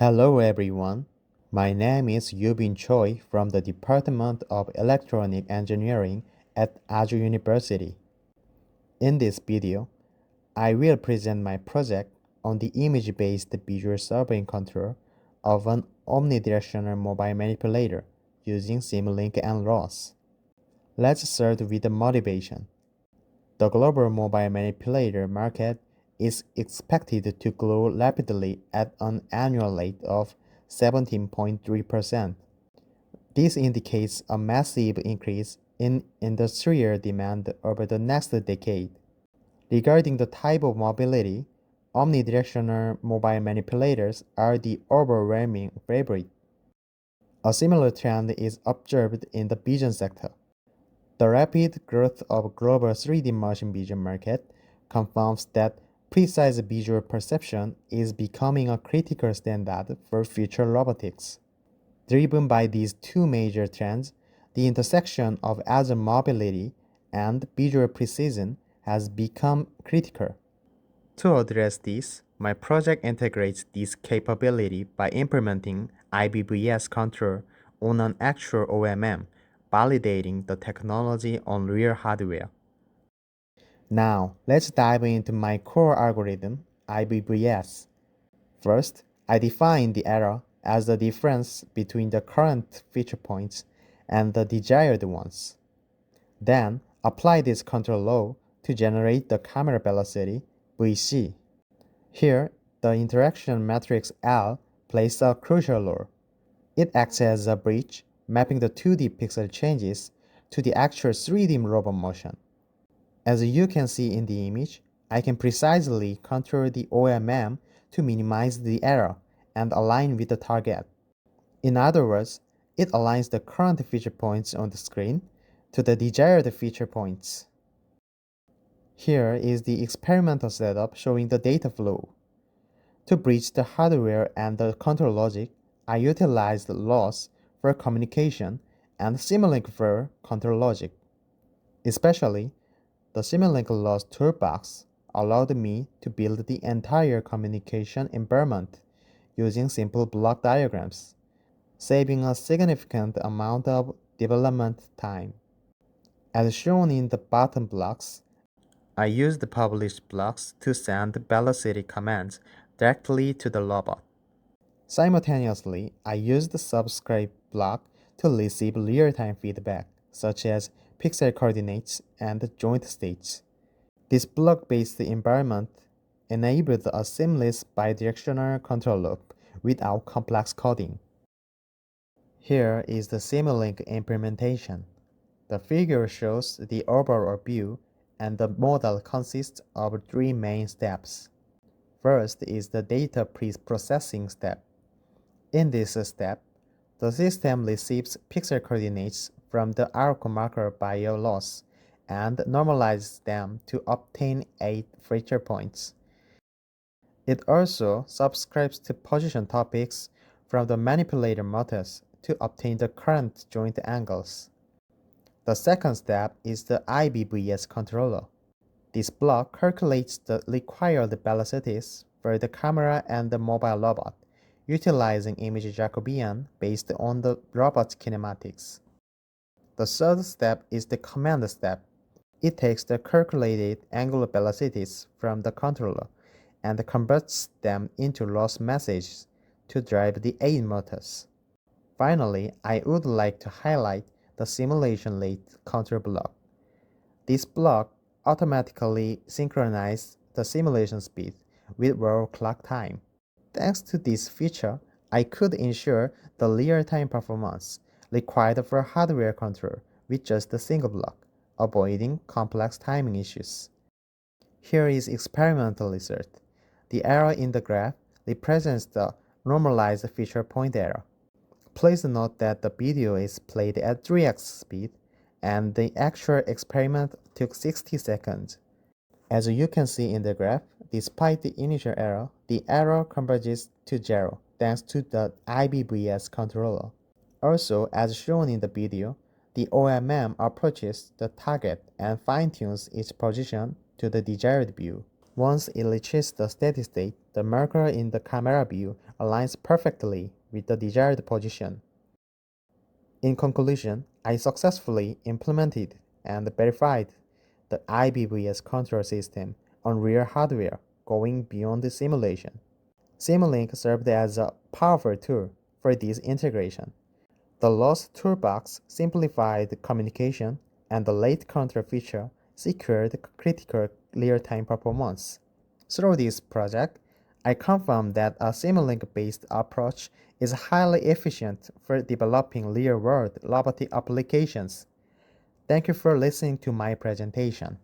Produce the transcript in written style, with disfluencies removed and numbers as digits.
Hello everyone, my name is Yubin Choi from the Department of Electronic Engineering at Azure University. In this video, I will present my project on the image-based visual servoing control of an omnidirectional mobile manipulator using Simulink and ROS. Let's start with the motivation. The global mobile manipulator market is expected to grow rapidly at an annual rate of 17.3%. This indicates a massive increase in industrial demand over the next decade. Regarding the type of mobility, omnidirectional mobile manipulators are the overwhelming favorite. A similar trend is observed in the vision sector. The rapid growth of global 3D machine vision market confirms that precise visual perception is becoming a critical standard for future robotics. Driven by these two major trends, the intersection of agile mobility and visual precision has become critical. To address this, my project integrates this capability by implementing IBVS control on an actual OMM, validating the technology on real hardware. Now, let's dive into my core algorithm, IBVS. First, I define the error as the difference between the current feature points and the desired ones. Then, apply this control law to generate the camera velocity, VC. Here, the interaction matrix L plays a crucial role. It acts as a bridge, mapping the 2D pixel changes to the actual 3D robot motion. As you can see in the image, I can precisely control the OMM to minimize the error and align with the target. In other words, it aligns the current feature points on the screen to the desired feature points. Here is the experimental setup showing the data flow. To bridge the hardware and the control logic, I utilized ROS for communication and Simulink for control logic. Especially, the Simulink ROS toolbox allowed me to build the entire communication environment using simple block diagrams, saving a significant amount of development time. As shown in the bottom blocks, I used the published blocks to send velocity commands directly to the robot. Simultaneously, I used the subscribe block to receive real-time feedback, such as pixel coordinates and joint states. This block-based environment enabled a seamless bidirectional control loop without complex coding. Here is the Simulink implementation. The figure shows the overall view, and the model consists of three main steps. First is the data pre-processing step. In this step, the system receives pixel coordinates from the arc marker by ROS and normalizes them to obtain 8 feature points. It also subscribes to position topics from the manipulator motors to obtain the current joint angles. The second step is the IBVS controller. This block calculates the required velocities for the camera and the mobile robot, utilizing image Jacobian based on the robot's kinematics. The third step is the command step. It takes the calculated angular velocities from the controller and converts them into ROS messages to drive the 8 motors. Finally, I would like to highlight the simulation rate control block. This block automatically synchronizes the simulation speed with world clock time. Thanks to this feature, I could ensure the real-time performance required for hardware control with just a single block, avoiding complex timing issues. Here is experimental result. The error in the graph represents the normalized feature point error. Please note that the video is played at 3x speed and the actual experiment took 60 seconds. As you can see in the graph, despite the initial error, the error converges to 0 thanks to the IBVS controller. Also, as shown in the video, the OMM approaches the target and fine-tunes its position to the desired view. Once it reaches the steady state, The marker in the camera view aligns perfectly with the desired position. In conclusion, I successfully implemented and verified the IBVS control system on real hardware, going beyond the simulation. Simulink served as a powerful tool for this integration. The ROS toolbox simplified communication, and the late control feature secured critical real-time performance. Through this project, I confirmed that a Simulink-based approach is highly efficient for developing real-world robotic applications. Thank you for listening to my presentation.